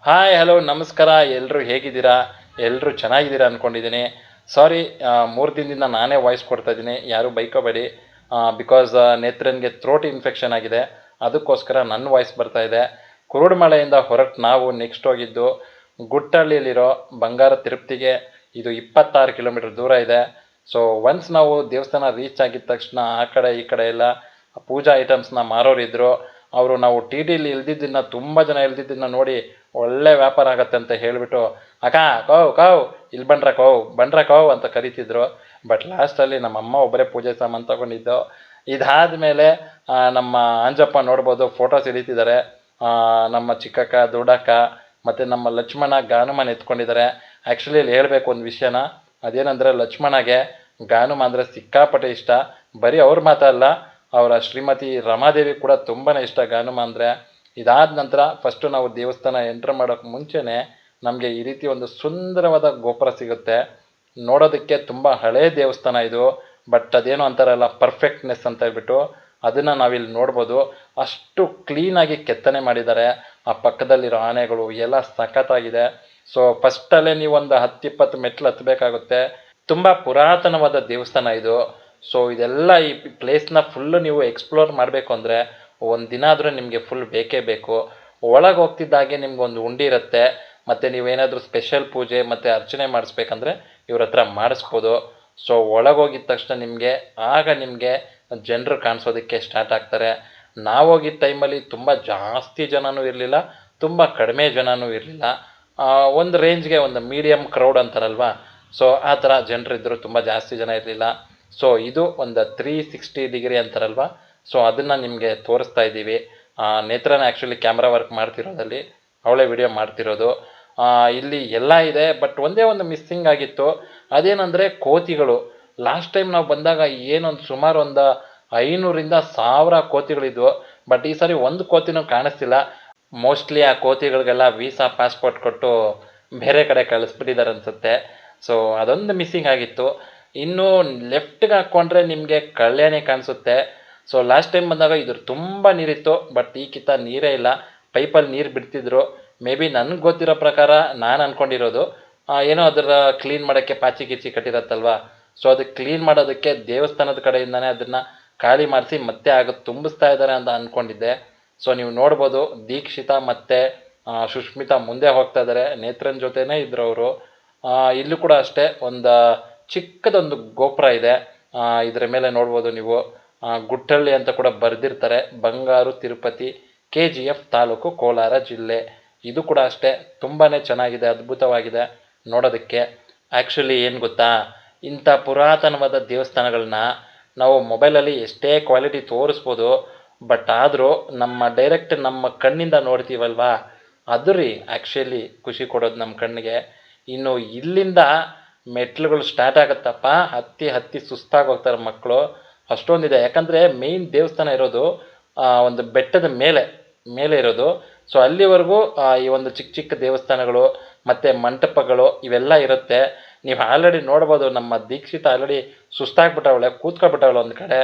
Hi hello ನಮಸ್ಕಾರ. ಎಲ್ಲರೂ ಹೇಗಿದ್ದೀರಾ? ಎಲ್ಲರೂ ಚೆನ್ನಾಗಿದ್ದೀರಾ ಅಂದ್ಕೊಂಡಿದ್ದೀನಿ. ಸಾರಿ, 3 ದಿನದಿಂದ ನಾನೇ ವಾಯ್ಸ್ ಕೊಡ್ತಾ ಇದ್ದೀನಿ, ಯಾರೂ ಬೈಕೋಬೇಡಿ. ಬಿಕಾಸ್ ನೇತ್ರನ್ಗೆ ಥ್ರೋಟ್ ಇನ್ಫೆಕ್ಷನ್ ಆಗಿದೆ, ಅದಕ್ಕೋಸ್ಕರ ನನ್ನ ವಾಯ್ಸ್ ಬರ್ತಾ ಇದೆ. ಕುರುಡುಮಲೆಯಿಂದ ಹೊರಟು ನಾವು ನೆಕ್ಸ್ಟ್ ಹೋಗಿದ್ದು ಗುಟ್ಟಳ್ಳಿಯಲ್ಲಿರೋ ಬಂಗಾರ ತಿರುಪ್ತಿಗೆ. ಇದು 26 ಕಿಲೋಮೀಟರ್ ದೂರ ಇದೆ. ಸೊ ಒನ್ಸ್ ನಾವು ದೇವಸ್ಥಾನ ರೀಚ್ ಆಗಿದ ತಕ್ಷಣ ಆ ಕಡೆ ಈ ಕಡೆ ಎಲ್ಲ ಪೂಜಾ ಐಟಮ್ಸ್ನ ಮಾರೋರಿದ್ದರು. ಅವರು ನಾವು ಟಿ ಟಿಲಿ ಇಲ್ದಿದ್ದನ್ನು, ತುಂಬ ಜನ ಇಲ್ದಿದ್ದನ್ನು ನೋಡಿ ಒಳ್ಳೆ ವ್ಯಾಪಾರ ಆಗತ್ತೆ ಅಂತ ಹೇಳಿಬಿಟ್ಟು, ಅಕ್ಕ ಕೌ ಇಲ್ಲಿ ಬಂಡ್ರ ಕೌ ಅಂತ ಕರಿತಿದ್ರು. ಬಟ್ ಲಾಸ್ಟಲ್ಲಿ ನಮ್ಮಮ್ಮ ಒಬ್ಬರೇ ಪೂಜೆ ಸಾಮಾನು ತಗೊಂಡಿದ್ದು. ಇದಾದ ಮೇಲೆ ನಮ್ಮ ಅಂಜಪ್ಪ ನೋಡ್ಬೋದು, ಫೋಟೋಸ್ ಹಿಡಿತಿದ್ದಾರೆ. ನಮ್ಮ ಚಿಕ್ಕಕ್ಕ, ದೊಡ್ಡಕ್ಕ ಮತ್ತು ನಮ್ಮ ಲಕ್ಷ್ಮಣ ಗಾನುಮನ ಎತ್ಕೊಂಡಿದ್ದಾರೆ. ಆ್ಯಕ್ಚುಲಿ ಇಲ್ಲಿ ಹೇಳಬೇಕು ಒಂದು ವಿಷಯನ, ಅದೇನೆಂದರೆ ಲಕ್ಷ್ಮಣಗೆ ಗಾನುಮ ಅಂದರೆ ಸಿಕ್ಕಾಪಟ್ಟೆ ಇಷ್ಟ. ಬರೀ ಅವ್ರ ಮಾತಲ್ಲ, ಅವರ ಶ್ರೀಮತಿ ರಮಾದೇವಿ ಕೂಡ ತುಂಬಾ ಇಷ್ಟ ಗಾನುಮ ಅಂದರೆ. ಇದಾದ ನಂತರ ಫಸ್ಟು ನಾವು ದೇವಸ್ಥಾನ ಎಂಟ್ರ್ ಮಾಡೋಕ್ಕೆ ಮುಂಚೆನೇ ನಮಗೆ ಈ ರೀತಿ ಒಂದು ಸುಂದರವಾದ ಗೋಪುರ ಸಿಗುತ್ತೆ. ನೋಡೋದಕ್ಕೆ ತುಂಬ ಹಳೆಯ ದೇವಸ್ಥಾನ ಇದು. ಬಟ್ ಅದೇನೋ ಅಂತಾರಲ್ಲ ಪರ್ಫೆಕ್ಟ್ನೆಸ್ ಅಂತ ಹೇಳ್ಬಿಟ್ಟು, ಅದನ್ನು ನಾವಿಲ್ಲಿ ನೋಡ್ಬೋದು. ಅಷ್ಟು ಕ್ಲೀನಾಗಿ ಕೆತ್ತನೆ ಮಾಡಿದ್ದಾರೆ. ಆ ಪಕ್ಕದಲ್ಲಿರೋ ಆನೆಗಳು ಎಲ್ಲ ಸಖತ್ತಾಗಿದೆ. ಸೊ ಫಸ್ಟಲ್ಲೇ ನೀವು ಒಂದು 10-20 ಮೆಟ್ಲು ಹತ್ತಬೇಕಾಗುತ್ತೆ. ತುಂಬ ಪುರಾತನವಾದ ದೇವಸ್ಥಾನ ಇದು. ಸೊ ಇದೆಲ್ಲ ಈ ಪ್ಲೇಸ್ನ ಫುಲ್ಲು ನೀವು ಎಕ್ಸ್ಪ್ಲೋರ್ ಮಾಡಬೇಕು ಅಂದರೆ ಒಂದು ದಿನ ಆದರೂ ನಿಮಗೆ ಫುಲ್ ಬೇಕೇ ಬೇಕು. ಒಳಗೆ ಹೋಗ್ತಿದ್ದಾಗೆ ನಿಮ್ಗೊಂದು ಉಂಡಿ ಇರುತ್ತೆ, ಮತ್ತು ನೀವೇನಾದರೂ ಸ್ಪೆಷಲ್ ಪೂಜೆ ಮತ್ತು ಅರ್ಚನೆ ಮಾಡಿಸ್ಬೇಕಂದ್ರೆ ಇವ್ರ ಹತ್ರ ಮಾಡಿಸ್ಬೋದು. ಸೊ ಒಳಗೆ ಹೋಗಿದ ತಕ್ಷಣ ನಿಮಗೆ ಜನರು ಕಾಣಿಸೋದಕ್ಕೆ ಸ್ಟಾರ್ಟ್ ಆಗ್ತಾರೆ. ನಾವು ಹೋಗಿದ್ದ ಟೈಮಲ್ಲಿ ತುಂಬ ಜಾಸ್ತಿ ಜನನೂ ಇರಲಿಲ್ಲ, ತುಂಬ ಕಡಿಮೆ ಜನನೂ ಇರಲಿಲ್ಲ. ಒಂದು ರೇಂಜ್ಗೆ ಒಂದು ಮೀಡಿಯಮ್ ಕ್ರೌಡ್ ಅಂತಾರಲ್ವ, ಸೊ ಆ ಥರ ಜನರಿದ್ದರು, ತುಂಬ ಜಾಸ್ತಿ ಜನ ಇರಲಿಲ್ಲ. ಸೊ ಇದು ಒಂದು 360 ಡಿಗ್ರಿ ಅಂತಾರಲ್ವ, ಸೊ ಅದನ್ನು ನಿಮಗೆ ತೋರಿಸ್ತಾ ಇದ್ದೀವಿ. ನೇತ್ರನ ಆ್ಯಕ್ಚುಲಿ ಕ್ಯಾಮ್ರಾ ವರ್ಕ್ ಮಾಡ್ತಿರೋದಲ್ಲಿ, ಅವಳೇ ವಿಡಿಯೋ ಮಾಡ್ತಿರೋದು. ಇಲ್ಲಿ ಎಲ್ಲ ಇದೆ. ಬಟ್ ಒಂದೇ ಒಂದು ಮಿಸ್ಸಿಂಗ್ ಆಗಿತ್ತು, ಅದೇನೆಂದರೆ ಕೋತಿಗಳು. ಲಾಸ್ಟ್ ಟೈಮ್ ನಾವು ಬಂದಾಗ ಸುಮಾರು ಒಂದು 500ರಿಂದ 1000 ಕೋತಿಗಳಿದ್ವು. ಬಟ್ ಈ ಸಾರಿ ಒಂದು ಕೋತಿನೂ ಕಾಣಿಸ್ತಿಲ್ಲ. ಮೋಸ್ಟ್ಲಿ ಆ ಕೋತಿಗಳಿಗೆಲ್ಲ ವೀಸಾ ಪಾಸ್ಪೋರ್ಟ್ ಕೊಟ್ಟು ಬೇರೆ ಕಡೆ ಕಳಿಸ್ಬಿಟ್ಟಿದ್ದಾರೆ ಅನಿಸುತ್ತೆ. ಸೊ ಅದೊಂದು ಮಿಸ್ಸಿಂಗ್ ಆಗಿತ್ತು. ಇನ್ನು ಲೆಫ್ಟ್ಗೆ ಹಾಕ್ಕೊಂಡ್ರೆ ನಿಮಗೆ ಕಳ್ಳೆನೇ ಕಾಣಿಸುತ್ತೆ. ಸೊ ಲಾಸ್ಟ್ ಟೈಮ್ ಬಂದಾಗ ಇದ್ರ ತುಂಬ ನೀರಿತ್ತು, ಬಟ್ ಈ ಕಿತ್ತ ನೀರೇ ಇಲ್ಲ. ಪೈಪಲ್ಲಿ ನೀರು ಬಿಡ್ತಿದ್ರು. ಮೇ ಬಿ ನನಗೆ ಗೊತ್ತಿರೋ ಪ್ರಕಾರ ನಾನು ಅಂದ್ಕೊಂಡಿರೋದು, ಏನೋ ಅದರ ಕ್ಲೀನ್ ಮಾಡೋಕ್ಕೆ ಪಾಚಿ ಗಿಚ್ಚಿ ಕಟ್ಟಿರತ್ತಲ್ವ, ಸೊ ಅದಕ್ಕೆ ಕ್ಲೀನ್ ಮಾಡೋದಕ್ಕೆ ದೇವಸ್ಥಾನದ ಕಡೆಯಿಂದನೇ ಅದನ್ನು ಖಾಲಿ ಮಾಡಿಸಿ ಮತ್ತೆ ತುಂಬಿಸ್ತಾ ಇದ್ದಾರೆ ಅಂತ ಅಂದ್ಕೊಂಡಿದ್ದೆ. ಸೊ ನೀವು ನೋಡ್ಬೋದು, ದೀಕ್ಷಿತಾ ಮತ್ತು ಸುಷ್ಮಿತಾ ಮುಂದೆ ಹೋಗ್ತಾ ಇದ್ದಾರೆ, ನೇತ್ರನ ಜೊತೆನೇ ಇದ್ರು ಅವರು. ಇಲ್ಲೂ ಕೂಡ ಅಷ್ಟೇ ಒಂದು ಚಿಕ್ಕದೊಂದು ಗೋಪುರ ಇದೆ. ಇದರ ಮೇಲೆ ನೋಡ್ಬೋದು ನೀವು, ಗುಟ್ಟಳ್ಳಿ ಅಂತ ಕೂಡ ಬರೆದಿರ್ತಾರೆ. ಬಂಗಾರು ತಿರುಪತಿ, KGF ತಾಲೂಕು, ಕೋಲಾರ ಜಿಲ್ಲೆ. ಇದು ಕೂಡ ಅಷ್ಟೇ ತುಂಬಾ ಚೆನ್ನಾಗಿದೆ, ಅದ್ಭುತವಾಗಿದೆ ನೋಡೋದಕ್ಕೆ. ಆ್ಯಕ್ಚುಲಿ ಏನು ಗೊತ್ತಾ, ಇಂಥ ಪುರಾತನವಾದ ದೇವಸ್ಥಾನಗಳನ್ನ ನಾವು ಮೊಬೈಲಲ್ಲಿ ಎಷ್ಟೇ ಕ್ವಾಲಿಟಿ ತೋರಿಸ್ಬೋದು, ಬಟ್ ಆದರೂ ಡೈರೆಕ್ಟ್ ನಮ್ಮ ಕಣ್ಣಿಂದ ನೋಡ್ತೀವಲ್ವಾ, ಅದು ರೀ ಆ್ಯಕ್ಚುಲಿ ಖುಷಿ ಕೊಡೋದು ನಮ್ಮ ಕಣ್ಣಿಗೆ. ಇನ್ನು ಇಲ್ಲಿಂದ ಮೆಟ್ಲುಗಳು ಸ್ಟಾರ್ಟ್ ಆಗುತ್ತಪ್ಪ, ಹತ್ತಿ ಸುಸ್ತಾಗಿ ಹೋಗ್ತಾರೆ ಮಕ್ಕಳು, ಅಷ್ಟೊಂದಿದೆ. ಯಾಕಂದರೆ ಮೇಯ್ನ್ ದೇವಸ್ಥಾನ ಇರೋದು ಒಂದು ಬೆಟ್ಟದ ಮೇಲೆ ಇರೋದು. ಸೊ ಅಲ್ಲಿವರೆಗೂ ಈ ಒಂದು ಚಿಕ್ಕ ಚಿಕ್ಕ ದೇವಸ್ಥಾನಗಳು ಮತ್ತು ಮಂಟಪಗಳು ಇವೆಲ್ಲ ಇರುತ್ತೆ. ನೀವು ಆಲ್ರೆಡಿ ನೋಡ್ಬೋದು, ನಮ್ಮ ದೀಕ್ಷಿತ ಆಲ್ರೆಡಿ ಸುಸ್ತಾಗ್ಬಿಟ್ಟವಳೆ, ಕೂತ್ಕೊಬಿಟ್ಟವಳೆ ಒಂದು ಕಡೆ.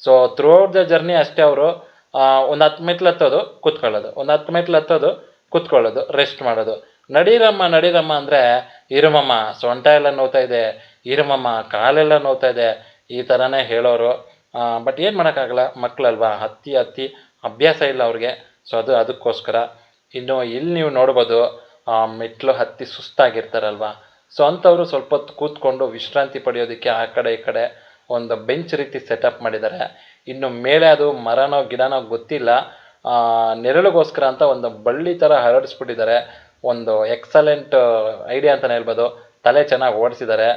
So through out the journey ಅಷ್ಟೇ ಅವರು ಒಂದು 10 ಮೆಟ್ಲು ಹತ್ತೋದು ಕೂತ್ಕೊಳ್ಳೋದು, ಒಂದು 10 ಮೆಟ್ಲು ಹತ್ತೋದು ಕೂತ್ಕೊಳ್ಳೋದು, ರೆಸ್ಟ್ ಮಾಡೋದು. ನಡೀರಮ್ಮ ಅಂದರೆ ಇರುಮಮ್ಮ ಸೊಂಟ ಎಲ್ಲ ನೋವ್ತಾ ಇದೆ, ಇರುಮಮ್ಮ ಕಾಲೆಲ್ಲ ನೋವ್ತಾ ಇದೆ, ಈ ಥರನೇ ಹೇಳೋರು. ಬಟ್ ಏನು ಮಾಡೋಕ್ಕಾಗಲ್ಲ, ಮಕ್ಕಳಲ್ವಾ, ಹತ್ತಿ ಅಭ್ಯಾಸ ಇಲ್ಲ ಅವ್ರಿಗೆ. ಸೊ ಅದಕ್ಕೋಸ್ಕರ. ಇನ್ನು ಇಲ್ಲಿ ನೀವು ನೋಡ್ಬೋದು, ಮೆಟ್ಲು ಹತ್ತಿ ಸುಸ್ತಾಗಿರ್ತಾರಲ್ವ, ಸೊ ಅಂಥವರು ಸ್ವಲ್ಪ ಹೊತ್ತು ಕೂತ್ಕೊಂಡು ವಿಶ್ರಾಂತಿ ಪಡೆಯೋದಕ್ಕೆ ಆ ಕಡೆ ಈ ಕಡೆ ಒಂದು ಬೆಂಚ್ ರೀತಿ ಸೆಟಪ್ ಮಾಡಿದ್ದಾರೆ. ಇನ್ನು ಮೇಲೆ ಅದು ಮರನೋ ಗಿಡನೋ ಗೊತ್ತಿಲ್ಲ, ನೆರಳಿಗೋಸ್ಕರ ಅಂತ ಒಂದು ಬಳ್ಳಿ ಥರ ಹರಡಿಸ್ಬಿಟ್ಟಿದ್ದಾರೆ. ಒಂದು ಎಕ್ಸಲೆಂಟ್ ಐಡಿಯಾ ಅಂತಲೇ ಹೇಳ್ಬೋದು, ತಲೆ ಚೆನ್ನಾಗಿ ಓಡಿಸಿದ್ದಾರೆ.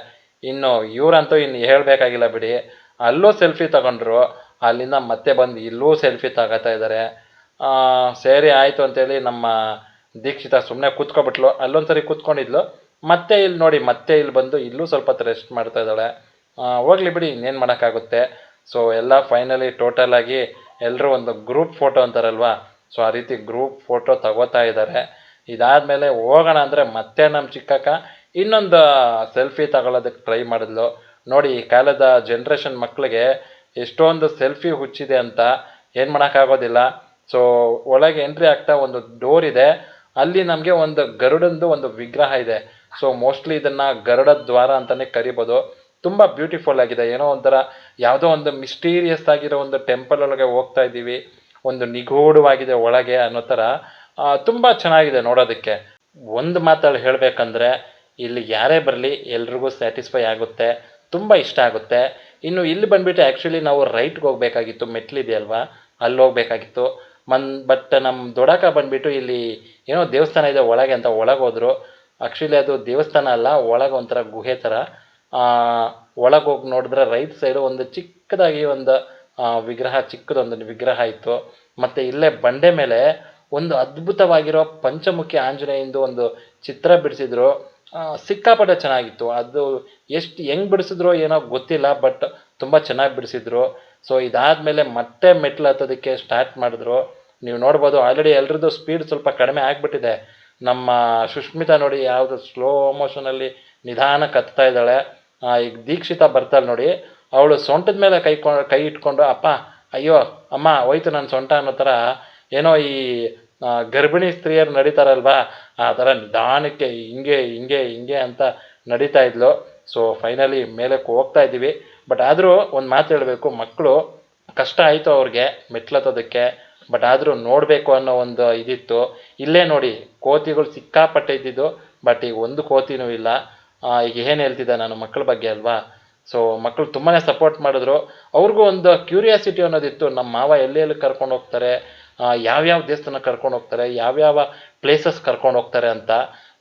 ಇನ್ನು ಇವರಂತೂ ಹೇಳಬೇಕಾಗಿಲ್ಲ ಬಿಡಿ, ಅಲ್ಲೂ ಸೆಲ್ಫಿ ತಗೊಂಡ್ರು, ಅಲ್ಲಿಂದ ಮತ್ತೆ ಬಂದು ಇಲ್ಲೂ ಸೆಲ್ಫಿ ತಗೋತಾ ಇದ್ದಾರೆ. ಸರಿ ಆಯಿತು ಅಂತೇಳಿ ನಮ್ಮ ದೀಕ್ಷಿತ ಸುಮ್ಮನೆ ಕೂತ್ಕೊಬಿಟ್ಲು, ಅಲ್ಲೊಂದು ಸರಿ ಕೂತ್ಕೊಂಡಿದ್ಲು, ಮತ್ತೆ ಇಲ್ಲಿ ನೋಡಿ, ಮತ್ತೆ ಇಲ್ಲಿ ಬಂದು ಇಲ್ಲೂ ಸ್ವಲ್ಪ ಹೊತ್ತು ರೆಸ್ಟ್ ಮಾಡ್ತಾ ಇದ್ದಾಳೆ. ಹೋಗ್ಲಿ ಬಿಡಿ, ಇನ್ನೇನು ಮಾಡೋಕ್ಕಾಗುತ್ತೆ. ಸೊ ಎಲ್ಲ ಫೈನಲಿ ಟೋಟಲಾಗಿ ಎಲ್ಲರೂ ಒಂದು ಗ್ರೂಪ್ ಫೋಟೋ ಅಂತಾರಲ್ವ, ಸೊ ಆ ರೀತಿ ಗ್ರೂಪ್ ಫೋಟೋ ತಗೋತಾ ಇದ್ದಾರೆ. ಇದಾದಮೇಲೆ ಹೋಗೋಣ ಅಂದರೆ ಮತ್ತೆ ನಮ್ಮ ಚಿಕ್ಕಕ್ಕ ಇನ್ನೊಂದು ಸೆಲ್ಫಿ ತಗೊಳ್ಳೋದಕ್ಕೆ ಟ್ರೈ ಮಾಡಿದ್ಲು. ನೋಡಿ, ಈ ಕಾಲದ ಜನ್ರೇಷನ್ ಮಕ್ಕಳಿಗೆ ಎಷ್ಟೊಂದು ಸೆಲ್ಫಿ ಹುಚ್ಚಿದೆ ಅಂತ, ಏನು ಮಾಡೋಕ್ಕಾಗೋದಿಲ್ಲ. ಸೊ ಒಳಗೆ ಎಂಟ್ರಿ ಆಗ್ತಾ ಒಂದು ಡೋರ್ ಇದೆ, ಅಲ್ಲಿ ನಮಗೆ ಒಂದು ಗರುಡಂದು ಒಂದು ವಿಗ್ರಹ ಇದೆ. ಸೊ ಮೋಸ್ಟ್ಲಿ ಇದನ್ನು ಗರುಡ ದ್ವಾರ ಅಂತಲೇ ಕರಿಬೋದು. ತುಂಬ ಬ್ಯೂಟಿಫುಲ್ ಆಗಿದೆ. ಏನೋ ಒಂಥರ ಯಾವುದೋ ಒಂದು ಮಿಸ್ಟೀರಿಯಸ್ ಆಗಿರೋ ಒಂದು ಟೆಂಪಲ್ ಒಳಗೆ ಹೋಗ್ತಾ ಇದ್ದೀವಿ, ಒಂದು ನಿಗೂಢವಾಗಿದೆ ಒಳಗೆ ಅನ್ನೋ ಥರ ತುಂಬ ಚೆನ್ನಾಗಿದೆ ನೋಡೋದಕ್ಕೆ. ಒಂದು ಮಾತಲ್ಲಿ ಹೇಳಬೇಕಂದ್ರೆ ಇಲ್ಲಿ ಯಾರೇ ಬರಲಿ ಎಲ್ರಿಗೂ ಸ್ಯಾಟಿಸ್ಫೈ ಆಗುತ್ತೆ, ತುಂಬ ಇಷ್ಟ ಆಗುತ್ತೆ. ಇನ್ನು ಇಲ್ಲಿ ಬಂದುಬಿಟ್ಟು ಆ್ಯಕ್ಚುಲಿ ನಾವು ರೈಟ್ಗೆ ಹೋಗಬೇಕಾಗಿತ್ತು, ಮೆಟ್ಲಿದೆಯಲ್ವಾ ಅಲ್ಲಿ ಹೋಗಬೇಕಾಗಿತ್ತು. ಬಟ್ ನಮ್ಮ ದೊಡ್ಡಕ್ಕ ಬಂದುಬಿಟ್ಟು ಇಲ್ಲಿ ಏನೋ ದೇವಸ್ಥಾನ ಇದೆ ಒಳಗೆ ಅಂತ ಒಳಗೆ ಹೋದರು. ಆ್ಯಕ್ಚುಲಿ ಅದು ದೇವಸ್ಥಾನ ಅಲ್ಲ, ಒಳಗೆ ಒಂಥರ ಗುಹೆ ಥರ. ಒಳಗೆ ಹೋಗಿ ನೋಡಿದ್ರೆ ರೈಟ್ ಸೈಡು ಒಂದು ಚಿಕ್ಕದಾಗಿ ಒಂದು ವಿಗ್ರಹ, ಚಿಕ್ಕದೊಂದು ವಿಗ್ರಹ ಇತ್ತು. ಮತ್ತು ಇಲ್ಲೇ ಬಂಡೆ ಮೇಲೆ ಒಂದು ಅದ್ಭುತವಾಗಿರೋ ಪಂಚಮುಖಿ ಆಂಜನೇಯಂದು ಒಂದು ಚಿತ್ರ ಬಿಡಿಸಿದ್ರು. ಸಿಕ್ಕಾಪಟ್ಟೆ ಚೆನ್ನಾಗಿತ್ತು. ಅದು ಎಷ್ಟು ಹೆಂಗೆ ಬಿಡಿಸಿದ್ರೋ ಏನೋ ಗೊತ್ತಿಲ್ಲ, ಬಟ್ ತುಂಬ ಚೆನ್ನಾಗಿ ಬಿಡಿಸಿದ್ರು. ಸೊ ಇದಾದಮೇಲೆ ಮತ್ತೆ ಮೆಟ್ಲು ಹತ್ತೋದಕ್ಕೆ ಸ್ಟಾರ್ಟ್ ಮಾಡಿದ್ರು. ನೀವು ನೋಡ್ಬೋದು ಆಲ್ರೆಡಿ ಎಲ್ರದ್ದು ಸ್ಪೀಡ್ ಸ್ವಲ್ಪ ಕಡಿಮೆ ಆಗಿಬಿಟ್ಟಿದೆ. ನಮ್ಮ ಸುಷ್ಮಿತಾ ನೋಡಿ ಯಾವುದು ಸ್ಲೋ ಮೋಷನಲ್ಲಿ ನಿಧಾನಕ್ಕೆ ಹತ್ತಾ ಇದ್ದಾಳೆ. ಈಗ ದೀಕ್ಷಿತ ಬರ್ತಾಳೆ ನೋಡಿ, ಅವಳು ಸೊಂಟದ ಮೇಲೆ ಕೈ ಇಟ್ಕೊಂಡು ಅಪ್ಪ ಅಯ್ಯೋ ಅಮ್ಮ ಹೋಯ್ತು ನನ್ನ ಸೊಂಟ ಅನ್ನೋ ಥರ, ಏನೋ ಈ ಗರ್ಭಿಣಿ ಸ್ತ್ರೀಯರು ನಡೀತಾರಲ್ವಾ ಆ ಥರ ನಿಧಾನಕ್ಕೆ ಹಿಂಗೆ ಹಿಂಗೆ ಹಿಂಗೆ ಅಂತ ನಡೀತಾ ಇದ್ಲು. ಸೊ ಫೈನಲಿ ಮೇಲಕ್ಕೆ ಹೋಗ್ತಾ ಇದ್ದೀವಿ. ಬಟ್ ಆದರೂ ಒಂದು ಮಾತು ಹೇಳಬೇಕು, ಮಕ್ಕಳು ಕಷ್ಟ ಆಯಿತು ಅವ್ರಿಗೆ ಮೆಟ್ಲತ್ತೋದಕ್ಕೆ, ಬಟ್ ಆದರೂ ನೋಡಬೇಕು ಅನ್ನೋ ಒಂದು ಇದಿತ್ತು. ಇಲ್ಲೇ ನೋಡಿ ಕೋತಿಗಳು ಸಿಕ್ಕಾಪಟ್ಟೆ ಇದ್ದಿದ್ದು, ಬಟ್ ಈಗ ಒಂದು ಕೋತಿನೂ ಇಲ್ಲ. ಈಗ ಏನು ಹೇಳ್ತಿದ್ದೆ ನಾನು ಮಕ್ಕಳ ಬಗ್ಗೆ ಅಲ್ವಾ. ಸೊ ಮಕ್ಕಳು ತುಂಬಾ ಸಪೋರ್ಟ್ ಮಾಡಿದ್ರು. ಅವ್ರಿಗೂ ಒಂದು ಕ್ಯೂರಿಯಾಸಿಟಿ ಅನ್ನೋದಿತ್ತು, ನಮ್ಮ ಮಾವ ಎಲ್ಲಿ ಕರ್ಕೊಂಡು ಹೋಗ್ತಾರೆ, ಯಾವ್ಯಾವ ದೇವಸ್ಥಾನ ಕರ್ಕೊಂಡು ಹೋಗ್ತಾರೆ, ಯಾವ್ಯಾವ ಪ್ಲೇಸಸ್ ಕರ್ಕೊಂಡು ಹೋಗ್ತಾರೆ ಅಂತ.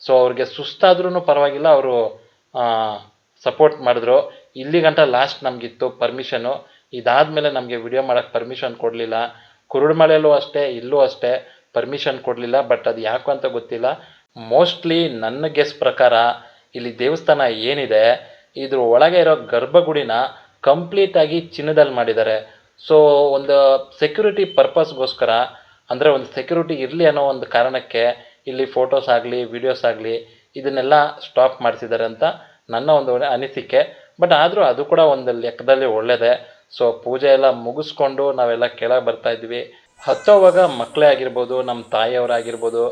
ಸೊ ಅವ್ರಿಗೆ ಸುಸ್ತಾದ್ರೂ ಪರವಾಗಿಲ್ಲ, ಅವರು ಸಪೋರ್ಟ್ ಮಾಡಿದ್ರು. ಇಲ್ಲಿ ಗಂಟ ಲಾಸ್ಟ್ ನಮಗಿತ್ತು ಪರ್ಮಿಷನು. ಇದಾದಮೇಲೆ ನಮಗೆ ವಿಡಿಯೋ ಮಾಡೋಕ್ಕೆ ಪರ್ಮಿಷನ್ ಕೊಡಲಿಲ್ಲ. ಕುರುಡುಮಲೆಯಲ್ಲೂ ಅಷ್ಟೇ, ಇಲ್ಲೂ ಅಷ್ಟೇ ಪರ್ಮಿಷನ್ ಕೊಡಲಿಲ್ಲ. ಬಟ್ ಅದು ಯಾಕೋ ಅಂತ ಗೊತ್ತಿಲ್ಲ. ಮೋಸ್ಟ್ಲಿ ನನ್ನ ಗೆಸ್ ಪ್ರಕಾರ ಇಲ್ಲಿ ದೇವಸ್ಥಾನ ಏನಿದೆ ಇದ್ರ ಒಳಗೆ ಇರೋ ಗರ್ಭಗುಡಿನ ಕಂಪ್ಲೀಟಾಗಿ ಚಿನ್ನದಲ್ಲಿ ಮಾಡಿದ್ದಾರೆ. ಸೊ ಒಂದು ಸೆಕ್ಯೂರಿಟಿ ಪರ್ಪಸ್ಗೋಸ್ಕರ, ಅಂದರೆ ಒಂದು ಸೆಕ್ಯೂರಿಟಿ ಇರಲಿ ಅನ್ನೋ ಒಂದು ಕಾರಣಕ್ಕೆ ಇಲ್ಲಿ ಫೋಟೋಸ್ ಆಗಲಿ ವೀಡಿಯೋಸ್ ಆಗಲಿ ಇದನ್ನೆಲ್ಲ ಸ್ಟಾಪ್ ಮಾಡಿಸಿದ್ದಾರೆ ಅಂತ ನನ್ನ ಒಂದು ಅನಿಸಿಕೆ. ಬಟ್ ಆದರೂ ಅದು ಕೂಡ ಒಂದು ಲೆಕ್ಕದಲ್ಲಿ ಒಳ್ಳೆಯದೇ. ಸೊ ಪೂಜೆ ಎಲ್ಲ ಮುಗಿಸ್ಕೊಂಡು ನಾವೆಲ್ಲ ಕೆಳಗೆ ಬರ್ತಾಯಿದ್ವಿ. ಹತ್ತೋವಾಗ ಮಕ್ಕಳೇ ಆಗಿರ್ಬೋದು, ನಮ್ಮ ತಾಯಿಯವರಾಗಿರ್ಬೋದು,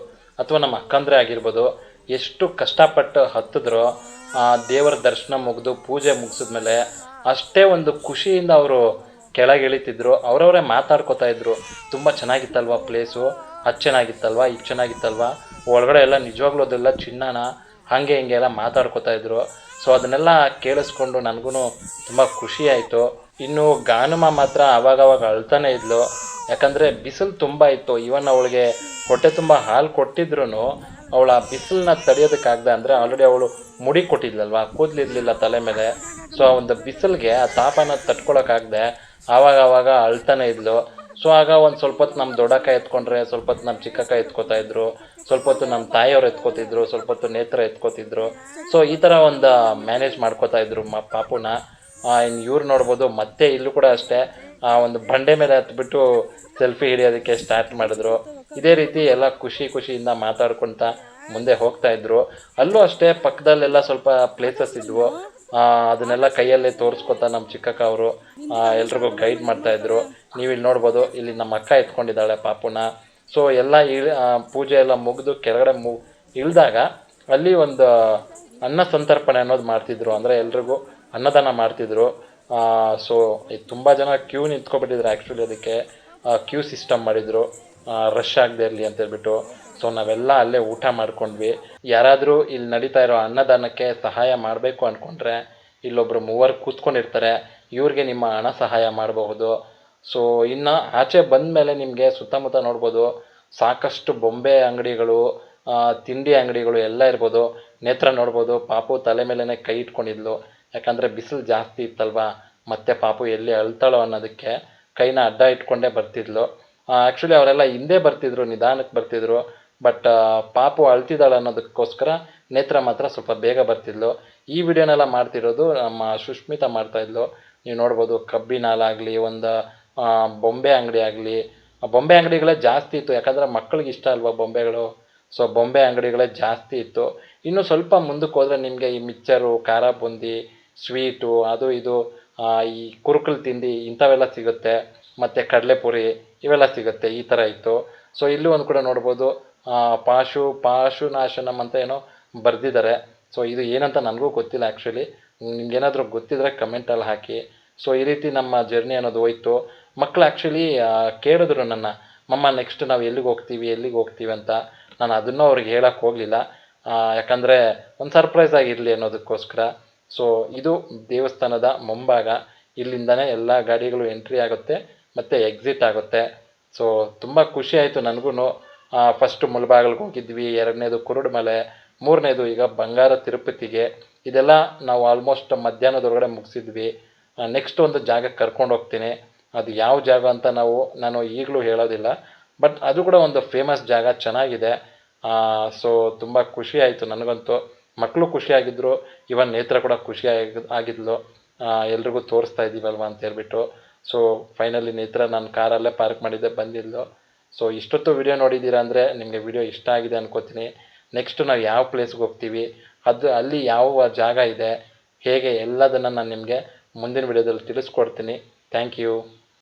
ಅಥವಾ ನಮ್ಮ ಅಕ್ಕಂದ್ರೆ ಆಗಿರ್ಬೋದು, ಎಷ್ಟು ಕಷ್ಟಪಟ್ಟು ಹತ್ತಿದ್ರೋ ದೇವರ ದರ್ಶನ ಮುಗಿದು ಪೂಜೆ ಮುಗಿಸಿದ್ಮೇಲೆ ಅಷ್ಟೇ ಒಂದು ಖುಷಿಯಿಂದ ಅವರು ಕೆಳಗೆ ಇಳಿತಿದ್ರು. ಅವರವರೇ ಮಾತಾಡ್ಕೋತಾ ಇದ್ರು, ತುಂಬ ಚೆನ್ನಾಗಿತ್ತಲ್ವ ಪ್ಲೇಸು, ಅದು ಚೆನ್ನಾಗಿತ್ತಲ್ವ, ಇದು ಚೆನ್ನಾಗಿತ್ತಲ್ವ, ಒಳಗಡೆ ಎಲ್ಲ ನಿಜವಾಗ್ಲೂ ಅದೆಲ್ಲ ಚಿನ್ನನ, ಹಾಗೆ ಹಿಂಗೆ ಎಲ್ಲ ಮಾತಾಡ್ಕೋತಾ ಇದ್ರು. ಸೊ ಅದನ್ನೆಲ್ಲ ಕೇಳಿಸ್ಕೊಂಡು ನನಗೂ ತುಂಬ ಖುಷಿ ಆಯಿತು. ಇನ್ನು ಗಾನಮ್ಮ ಮಾತ್ರ ಆವಾಗವಾಗ ಅಳ್ತಾನೆ ಇದ್ಲು, ಯಾಕಂದರೆ ಬಿಸಿಲು ತುಂಬ ಇತ್ತು. ಈವನ್ ಅವಳಿಗೆ ಹೊಟ್ಟೆ ತುಂಬ ಹಾಲು ಕೊಟ್ಟಿದ್ರು ಅವಳು ಆ ಬಿಸಿಲನ್ನ ತಡೆಯೋದಕ್ಕಾಗದೆ, ಅಂದರೆ ಆಲ್ರೆಡಿ ಅವಳು ಮುಡಿ ಕೊಟ್ಟಿದ್ಲಲ್ವ, ಕೂದಲಿರಲಿಲ್ಲ ತಲೆ ಮೇಲೆ. ಸೊ ಆ ಒಂದು ಬಿಸಿಲಿಗೆ ಆ ತಾಪನ ತಡ್ಕೊಳಕ್ಕಾಗದೆ ಆವಾಗ ಅಳ್ತಾನೆ ಇದ್ಲು. ಸೊ ಆಗ ಒಂದು ಸ್ವಲ್ಪ ಹೊತ್ತು ನಮ್ಮ ದೊಡ್ಡಕ್ಕ ಎತ್ಕೊಂಡ್ರೆ, ಸ್ವಲ್ಪ ಹೊತ್ತು ನಮ್ಮ ಚಿಕ್ಕಕ್ಕ ಎತ್ಕೋತಾ ಇದ್ರು, ಸ್ವಲ್ಪ ಹೊತ್ತು ನಮ್ಮ ತಾಯಿಯವ್ರು ಎತ್ಕೋತಿದ್ರು, ಸ್ವಲ್ಪ ಹೊತ್ತು ನೇತ್ರ ಎತ್ಕೋತಿದ್ರು. ಸೊ ಈ ಥರ ಒಂದು ಮ್ಯಾನೇಜ್ ಮಾಡ್ಕೋತಾ ಇದ್ರು ಪಾಪುನ. ಇನ್ನು ಇವ್ರು ನೋಡ್ಬೋದು, ಮತ್ತೆ ಇಲ್ಲೂ ಕೂಡ ಅಷ್ಟೇ ಒಂದು ಬಂಡೆ ಮೇಲೆ ಹತ್ಬಿಟ್ಟು ಸೆಲ್ಫಿ ಹಿಡಿಯೋದಕ್ಕೆ ಸ್ಟಾರ್ಟ್ ಮಾಡಿದ್ರು. ಇದೇ ರೀತಿ ಎಲ್ಲ ಖುಷಿಯಿಂದ ಮಾತಾಡ್ಕೊತ ಮುಂದೆ ಹೋಗ್ತಾ ಇದ್ರು. ಅಲ್ಲೂ ಅಷ್ಟೇ ಪಕ್ಕದಲ್ಲೆಲ್ಲ ಸ್ವಲ್ಪ ಪ್ಲೇಸಸ್ ಇದ್ವು, ಅದನ್ನೆಲ್ಲ ಕೈಯಲ್ಲೇ ತೋರಿಸ್ಕೊತಾ ನಮ್ಮ ಚಿಕ್ಕಕ್ಕ ಅವರು ಎಲ್ರಿಗೂ ಗೈಡ್ ಮಾಡ್ತಾಯಿದ್ರು. ನೀವು ಇಲ್ಲಿ ನೋಡ್ಬೋದು, ಇಲ್ಲಿ ನಮ್ಮ ಅಕ್ಕ ಎತ್ಕೊಂಡಿದ್ದಾಳೆ ಪಾಪುನ. ಸೊ ಎಲ್ಲ ಪೂಜೆ ಎಲ್ಲ ಮುಗಿದು ಕೆಳಗಡೆ ಇಳಿದಾಗ ಅಲ್ಲಿ ಒಂದು ಅನ್ನ ಸಂತರ್ಪಣೆ ಅನ್ನೋದು ಮಾಡ್ತಿದ್ರು, ಅಂದರೆ ಎಲ್ರಿಗೂ ಅನ್ನದಾನ ಮಾಡ್ತಿದ್ರು. ಸೊ ತುಂಬ ಜನ ಕ್ಯೂ ನಿಂತ್ಕೊಬಿಟ್ಟಿದ್ರು. ಆ್ಯಕ್ಚುಲಿ ಅದಕ್ಕೆ ಕ್ಯೂ ಸಿಸ್ಟಮ್ ಮಾಡಿದರು, ರಶ್ ಆಗದೆ ಇರಲಿ ಅಂತೇಳ್ಬಿಟ್ಟು. ಸೊ ನಾವೆಲ್ಲ ಅಲ್ಲೇ ಊಟ ಮಾಡ್ಕೊಂಡ್ವಿ. ಯಾರಾದರೂ ಇಲ್ಲಿ ನಡೀತಾ ಇರೋ ಅನ್ನದಾನಕ್ಕೆ ಸಹಾಯ ಮಾಡಬೇಕು ಅಂದ್ಕೊಂಡ್ರೆ ಇಲ್ಲೊಬ್ಬರು ಮೂವರು ಕೂತ್ಕೊಂಡಿರ್ತಾರೆ, ಇವ್ರಿಗೆ ನಿಮ್ಮ ಹಣ ಸಹಾಯ ಮಾಡಬಹುದು. ಸೊ ಇನ್ನು ಆಚೆ ಬಂದ ಮೇಲೆ ನಿಮಗೆ ಸುತ್ತಮುತ್ತ ನೋಡ್ಬೋದು, ಸಾಕಷ್ಟು ಬೊಂಬೆ ಅಂಗಡಿಗಳು, ತಿಂಡಿ ಅಂಗಡಿಗಳು ಎಲ್ಲ ಇರ್ಬೋದು. ನೇತ್ರ ನೋಡ್ಬೋದು, ಪಾಪು ತಲೆ ಮೇಲೇ ಕೈ ಇಟ್ಕೊಂಡಿದ್ಲು, ಯಾಕಂದರೆ ಬಿಸಿಲು ಜಾಸ್ತಿ ಇತ್ತಲ್ವ, ಮತ್ತೆ ಪಾಪು ಎಲ್ಲಿ ಅಳ್ತಾಳೋ ಅನ್ನೋದಕ್ಕೆ ಕೈನ ಅಡ್ಡ ಇಟ್ಕೊಂಡೇ ಬರ್ತಿದ್ಲು. ಆ್ಯಕ್ಚುಲಿ ಅವರೆಲ್ಲ ಹಿಂದೆ ಬರ್ತಿದ್ರು, ನಿಧಾನಕ್ಕೆ ಬರ್ತಿದ್ರು. ಬಟ್ ಪಾಪು ಅಳ್ತಿದ್ದಾಳೆ ಅನ್ನೋದಕ್ಕೋಸ್ಕರ ನೇತ್ರ ಮಾತ್ರ ಸ್ವಲ್ಪ ಬೇಗ ಬರ್ತಿದ್ಲು. ಈ ವಿಡಿಯೋನೆಲ್ಲ ಮಾಡ್ತಿರೋದು ನಮ್ಮ ಸುಷ್ಮಿತಾ ಮಾಡ್ತಾಯಿದ್ಲು. ನೀವು ನೋಡ್ಬೋದು, ಕಬ್ಬಿನ ಹಾಲಾಗಲಿ, ಒಂದು ಬೊಂಬೆ ಅಂಗಡಿ ಆಗಲಿ, ಬೊಂಬೆ ಅಂಗಡಿಗಳೇ ಜಾಸ್ತಿ ಇತ್ತು, ಯಾಕಂದರೆ ಮಕ್ಕಳಿಗೆ ಇಷ್ಟ ಅಲ್ವಾ ಬೊಂಬೆಗಳು. ಸೊ ಬೊಂಬೆ ಅಂಗಡಿಗಳೇ ಜಾಸ್ತಿ ಇತ್ತು. ಇನ್ನು ಸ್ವಲ್ಪ ಮುಂದಕ್ಕೆ ಹೋದರೆ ನಿಮಗೆ ಈ ಮಿಕ್ಚರು, ಖಾರ ಬೂಂದಿ, ಸ್ವೀಟು, ಅದು ಇದು, ಈ ಕುರುಕುಲು ತಿಂಡಿ ಇಂಥವೆಲ್ಲ ಸಿಗುತ್ತೆ, ಮತ್ತು ಕಡಲೆಪುರಿ ಇವೆಲ್ಲ ಸಿಗುತ್ತೆ. ಈ ಥರ ಇತ್ತು. ಸೊ ಇಲ್ಲೂ ಒಂದು ಕೂಡ ನೋಡ್ಬೋದು, ಪಾಶುನಾಶನಂ ಅಂತ ಏನೋ ಬರೆದಿದ್ದಾರೆ. ಸೊ ಇದು ಏನಂತ ನನಗೂ ಗೊತ್ತಿಲ್ಲ ಆ್ಯಕ್ಚುಲಿ. ನಿಮ್ಗೇನಾದರೂ ಗೊತ್ತಿದ್ದರೆ ಕಮೆಂಟಲ್ಲಿ ಹಾಕಿ. ಸೊ ಈ ರೀತಿ ನಮ್ಮ ಜರ್ನಿ ಅನ್ನೋದು ಹೋಯ್ತು. ಮಕ್ಕಳು ಆ್ಯಕ್ಚುಲಿ ಕೇಳಿದ್ರು ನನ್ನ, ಮಮ್ಮ ನೆಕ್ಸ್ಟ್ ನಾವು ಎಲ್ಲಿಗೆ ಹೋಗ್ತೀವಿ ಅಂತ. ನಾನು ಅದನ್ನೂ ಅವ್ರಿಗೆ ಹೇಳಕ್ಕೆ ಹೋಗಲಿಲ್ಲ, ಯಾಕಂದರೆ ಒಂದು ಸರ್ಪ್ರೈಸ್ ಆಗಿರಲಿ ಅನ್ನೋದಕ್ಕೋಸ್ಕರ. ಸೊ ಇದು ದೇವಸ್ಥಾನದ ಮುಂಭಾಗ. ಇಲ್ಲಿಂದನೇ ಎಲ್ಲ ಗಾಡಿಗಳು ಎಂಟ್ರಿ ಆಗುತ್ತೆ ಮತ್ತು ಎಕ್ಸಿಟ್ ಆಗುತ್ತೆ. ಸೊ ತುಂಬ ಖುಷಿ ಆಯಿತು ನನಗೂ. ಫಸ್ಟು ಮುಳಬಾಗಿಲಿಗೆ ಹೋಗಿದ್ವಿ, ಎರಡನೇದು ಕುರುಡುಮಲೆ, ಮೂರನೇದು ಈಗ ಬಂಗಾರ ತಿರುಪತಿಗೆ. ಇದೆಲ್ಲ ನಾವು ಆಲ್ಮೋಸ್ಟ್ ಮಧ್ಯಾಹ್ನದೊಳಗಡೆ ಮುಗಿಸಿದ್ವಿ. ನೆಕ್ಸ್ಟ್ ಒಂದು ಜಾಗಕ್ಕೆ ಕರ್ಕೊಂಡು ಹೋಗ್ತೀನಿ. ಅದು ಯಾವ ಜಾಗ ಅಂತ ನಾನು ಈಗಲೂ ಹೇಳೋದಿಲ್ಲ, ಬಟ್ ಅದು ಕೂಡ ಒಂದು ಫೇಮಸ್ ಜಾಗ, ಚೆನ್ನಾಗಿದೆ. ಸೊ ತುಂಬ ಖುಷಿ ಆಯಿತು ನನಗಂತೂ. ಮಕ್ಕಳು ಖುಷಿಯಾಗಿದ್ದರು, ಇವನ್ ನೇತ್ರ ಕೂಡ ಆಗಿದ್ಲು. ಎಲ್ರಿಗೂ ತೋರಿಸ್ತಾ ಇದ್ದೀವಲ್ವ ಅಂತ ಹೇಳ್ಬಿಟ್ಟು. ಸೊ ಫೈನಲಿ ನೇತ್ರ ನಾನು ಕಾರಲ್ಲೇ ಪಾರ್ಕ್ ಮಾಡಿದ್ದೆ, ಬಂದಿದ್ಲು. ಸೊ ಇಷ್ಟೊತ್ತು ವಿಡಿಯೋ ನೋಡಿದ್ದೀರಾ ಅಂದರೆ ನಿಮಗೆ ವಿಡಿಯೋ ಇಷ್ಟ ಆಗಿದೆ ಅನ್ಕೋತೀನಿ. ನೆಕ್ಸ್ಟ್ ನಾವು ಯಾವ ಪ್ಲೇಸ್ಗೆ ಹೋಗ್ತೀವಿ, ಅಲ್ಲಿ ಯಾವ ಜಾಗ ಇದೆ, ಹೇಗೆ ಎಲ್ಲದನ್ನು ನಾನು ನಿಮಗೆ ಮುಂದಿನ ವಿಡಿಯೋದಲ್ಲಿ ತಿಳಿಸ್ಕೊಡ್ತೀನಿ. Thank you.